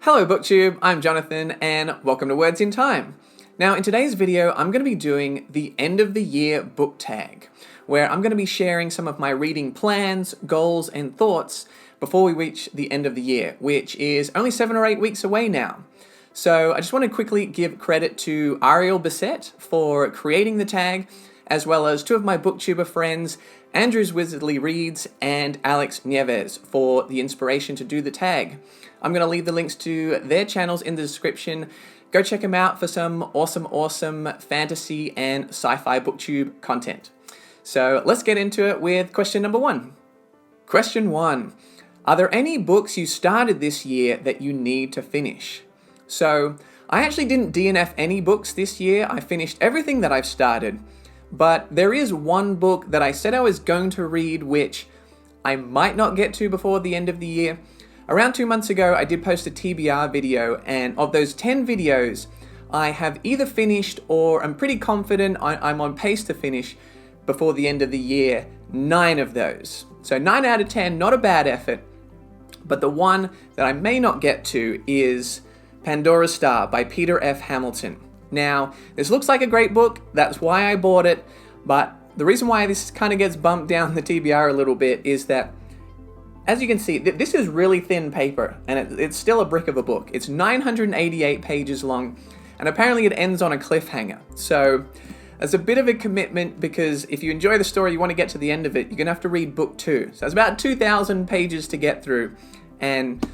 Hello BookTube, I'm Jonathan and welcome to Words in Time. Now in today's video I'm going to be doing the end of the year book tag, where I'm going to be sharing some of my reading plans, goals and thoughts before we reach the end of the year, which is only 7 or 8 weeks away now. So I just want to quickly give credit to Ariel Bissett for creating the tag, as well as two of my BookTuber friends, Andrew's Wizardly Reads and Alex Nieves, for the inspiration to do the tag. I'm going to leave the links to their channels in the description. Go check them out for some awesome fantasy and sci-fi BookTube content. So let's get into it with question number 1. Question 1. Are there any books you started this year that you need to finish? So I actually didn't DNF any books this year. I finished everything that I've started. But there is one book that I said I was going to read, which I might not get to before the end of the year. Around 2 months ago, I did post a TBR video, and of those 10 videos, I have either finished or I'm pretty confident I'm on pace to finish before the end of the year 9 of those. So 9 out of 10, not a bad effort. But the one that I may not get to is Pandora's Star by Peter F. Hamilton. Now, this looks like a great book, that's why I bought it, but the reason why this kind of gets bumped down the TBR a little bit is that, as you can see, this is really thin paper, and it's still a brick of a book. It's 988 pages long, and apparently it ends on a cliffhanger. So, it's a bit of a commitment, because if you enjoy the story, you want to get to the end of it, you're going to have to read book 2. So it's about 2,000 pages to get through, and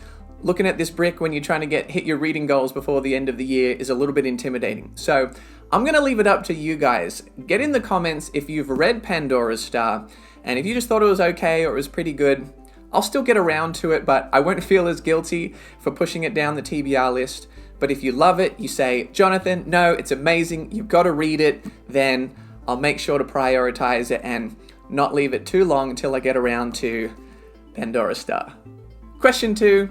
looking at this brick when you're trying to hit your reading goals before the end of the year is a little bit intimidating. So I'm going to leave it up to you guys. Get in the comments if you've read Pandora's Star, and if you just thought it was okay or it was pretty good, I'll still get around to it, but I won't feel as guilty for pushing it down the TBR list. But if you love it, you say, Jonathan, no, it's amazing, you've got to read it, then I'll make sure to prioritize it and not leave it too long until I get around to Pandora's Star. Question 2.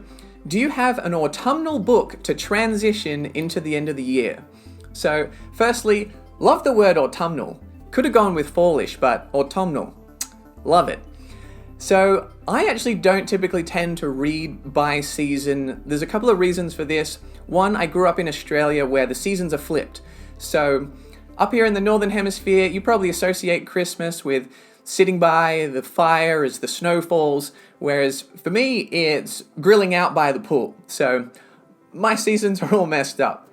Do you have an autumnal book to transition into the end of the year? So, firstly, love the word autumnal. Could have gone with fallish, but autumnal. Love it. So, I actually don't typically tend to read by season. There's a couple of reasons for this. One, I grew up in Australia where the seasons are flipped. So, up here in the Northern Hemisphere, you probably associate Christmas with sitting by the fire as the snow falls, whereas for me, it's grilling out by the pool. So my seasons are all messed up.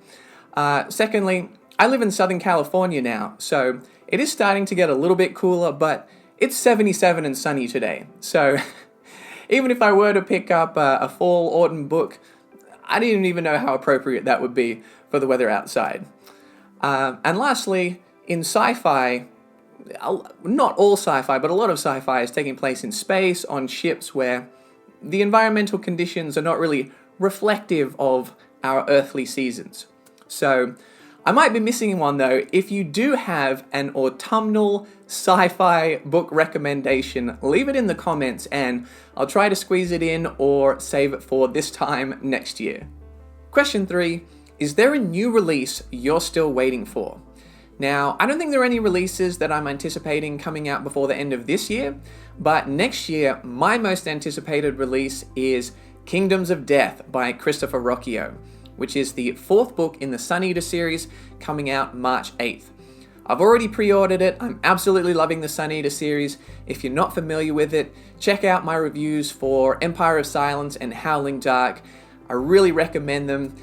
Secondly, I live in Southern California now, so it is starting to get a little bit cooler, but it's 77 and sunny today. So even if I were to pick up a fall autumn book, I didn't even know how appropriate that would be for the weather outside. And lastly, in sci-fi, not all sci-fi, but a lot of sci-fi is taking place in space, on ships where the environmental conditions are not really reflective of our earthly seasons. So, I might be missing one though. If you do have an autumnal sci-fi book recommendation, leave it in the comments and I'll try to squeeze it in or save it for this time next year. Question 3. Is there a new release you're still waiting for? Now, I don't think there are any releases that I'm anticipating coming out before the end of this year, but next year, my most anticipated release is Kingdoms of Death by Christopher Rocchio, which is the 4th book in the Sun Eater series, coming out March 8th. I've already pre-ordered it. I'm absolutely loving the Sun Eater series. If you're not familiar with it, check out my reviews for Empire of Silence and Howling Dark. I really recommend them.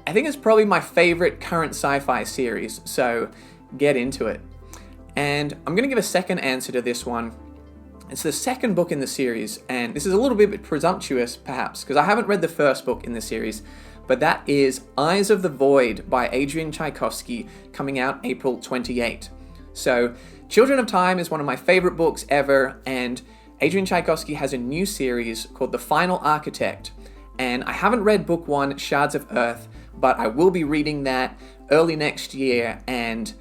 I think it's probably my favorite current sci-fi series, so get into it. And I'm going to give a second answer to this one. It's the second book in the series, and this is a little bit presumptuous, perhaps, because I haven't read the first book in the series, but that is Eyes of the Void by Adrian Tchaikovsky, coming out April 28. So, Children of Time is one of my favorite books ever, and Adrian Tchaikovsky has a new series called The Final Architect, and I haven't read book 1, Shards of Earth, but I will be reading that early next year, and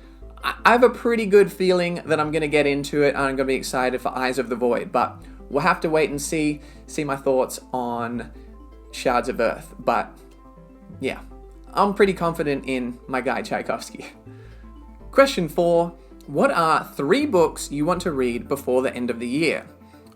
I have a pretty good feeling that I'm going to get into it, and I'm going to be excited for Eyes of the Void, but we'll have to wait and see my thoughts on Shards of Earth. But yeah, I'm pretty confident in my guy Tchaikovsky. Question 4. What are 3 books you want to read before the end of the year?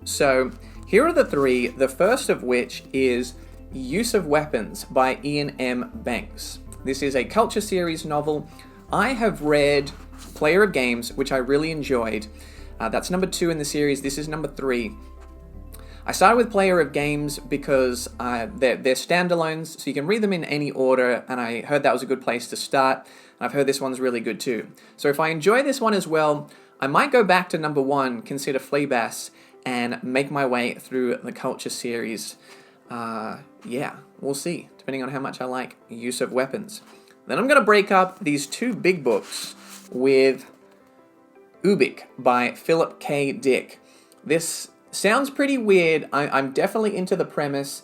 So here are the 3, the first of which is Use of Weapons by Ian M. Banks. This is a Culture Series novel. I have read Player of Games, which I really enjoyed. That's number 2 in the series. This is number 3. I started with Player of Games because they're standalones, so you can read them in any order, and I heard that was a good place to start. I've heard this one's really good too. So if I enjoy this one as well, I might go back to number 1, consider Fleabas, and make my way through the Culture Series. Yeah, we'll see, depending on how much I like Use of Weapons. Then I'm going to break up these 2 big books with Ubik by Philip K. Dick. This sounds pretty weird. I'm definitely into the premise.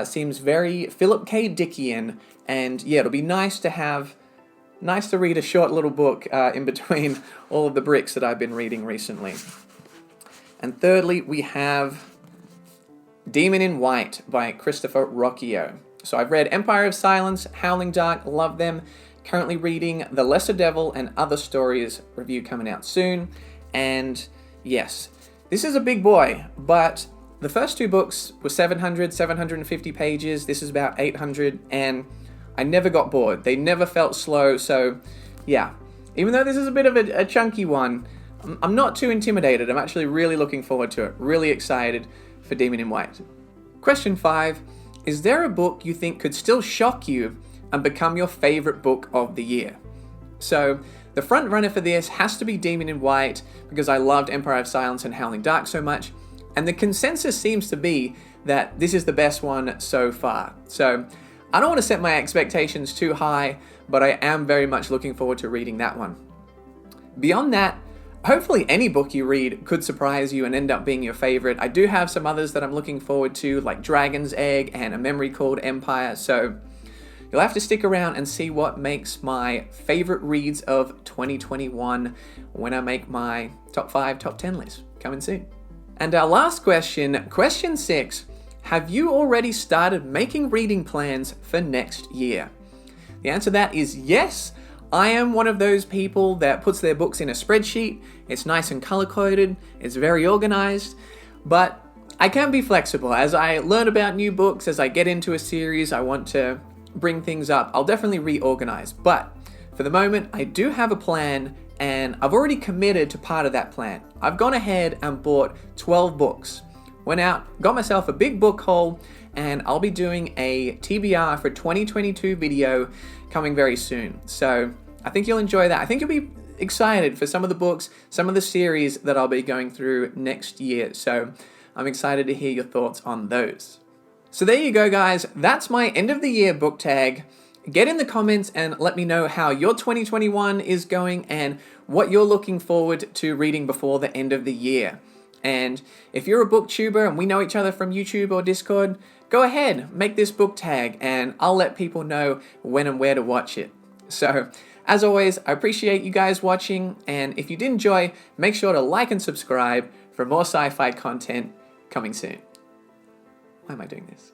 Seems very Philip K. Dickian, and yeah, it'll be nice to read a short little book in between all of the bricks that I've been reading recently. And thirdly, we have Demon in White by Christopher Rocchio. So I've read Empire of Silence, Howling Dark, love them. Currently reading The Lesser Devil and Other Stories, review coming out soon. And yes, this is a big boy, but the first 2 books were 750 pages. This is about 800, and I never got bored. They never felt slow, so yeah. Even though this is a bit of a chunky one, I'm not too intimidated. I'm actually really looking forward to it. Really excited for Demon in White. Question 5. Is there a book you think could still shock you and become your favorite book of the year? So the front runner for this has to be Demon in White, because I loved Empire of Silence and Howling Dark so much, and the consensus seems to be that this is the best one so far. So I don't want to set my expectations too high, but I am very much looking forward to reading that one. Beyond that, hopefully any book you read could surprise you and end up being your favorite. I do have some others that I'm looking forward to, like Dragon's Egg and A Memory Called Empire, so you'll have to stick around and see what makes my favorite reads of 2021 when I make my top 5, top 10 list. Coming soon. And our last question, question 6, have you already started making reading plans for next year? The answer to that is yes. I am one of those people that puts their books in a spreadsheet. It's nice and color-coded, it's very organized, but I can be flexible. As I learn about new books, as I get into a series, I want to bring things up, I'll definitely reorganize. But for the moment, I do have a plan, and I've already committed to part of that plan. I've gone ahead and bought 12 books. Went out, got myself a big book haul, and I'll be doing a TBR for 2022 video coming very soon. So I think you'll enjoy that. I think you'll be excited for some of the books, some of the series that I'll be going through next year. So I'm excited to hear your thoughts on those. So there you go, guys. That's my end of the year book tag. Get in the comments and let me know how your 2021 is going and what you're looking forward to reading before the end of the year. And if you're a booktuber and we know each other from YouTube or Discord, go ahead, make this book tag, and I'll let people know when and where to watch it. So, as always, I appreciate you guys watching, and if you did enjoy, make sure to like and subscribe for more sci-fi content coming soon. Why am I doing this?